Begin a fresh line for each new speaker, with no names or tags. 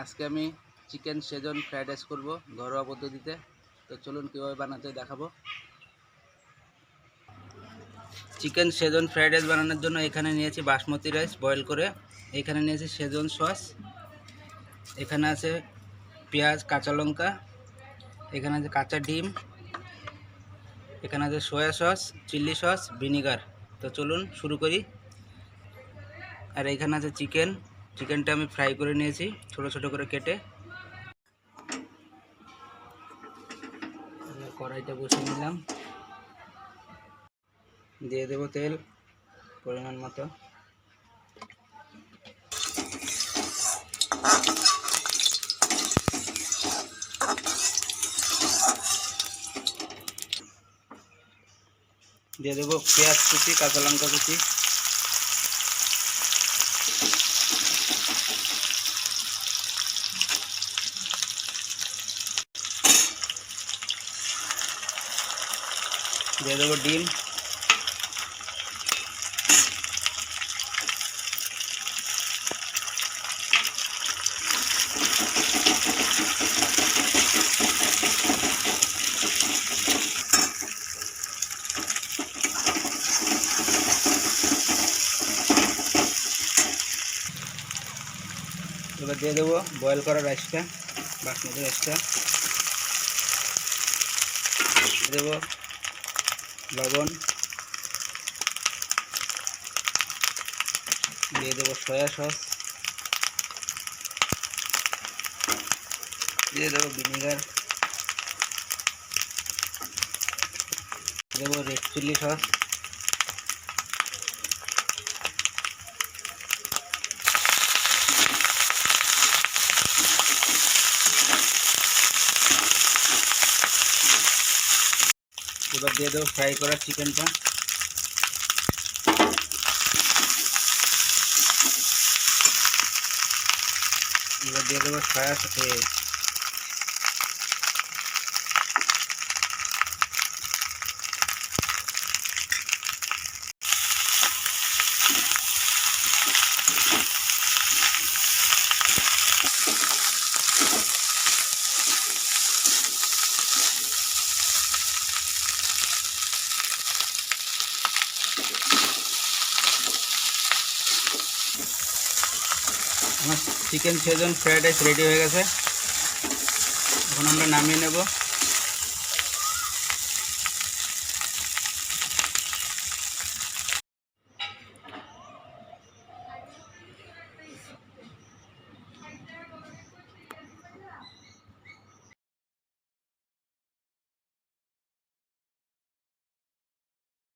আজকে আমি chicken schezwan fried rice করব ঘরোয়া পদ্ধতিতে। তো চলুন কীভাবে বানাতে দেখাবো। চিকেন শেজওয়ান ফ্রাইড রাইস বানানোর জন্য এখানে নিয়েছি বাসমতি রাইস বয়েল করে, এখানে নিয়েছি শেজওয়ান সস, এখানে আছে পেঁয়াজ কাঁচা লঙ্কা, এখানে আছে কাঁচা ডিম, এখানে আছে soya sauce, chilli sauce, vinegar. তো চলুন শুরু করি। আর এখানে আছে চিকেনটা আমি ফ্রাই করে নিয়েছি ছোট ছোট করে কেটে। কড়াইটা বসিয়ে নিলাম, দিয়ে দেব তেল পরিমাণ মতো। দিয়ে দেব পেঁয়াজ কুচি, কাঁচা লঙ্কা কুচি, দিয়ে দেবো ডিম, এবার দিয়ে দেবো বয়েল করা রাইসটা, বাসমতি রাইসটা, দেব লবণ, দিয়ে দেবো সয়া সস, দিয়ে দেবো ভিনিগার, দেবো রেড চিলি সস, এবার দিয়ে দেবো ফ্রাই করা চিকেনটা, এবার দিয়ে দেবো সয়া সস, আমার chicken schezwan fried rice ready হয়ে গেছে। এখন আমরা নামিয়ে নেব।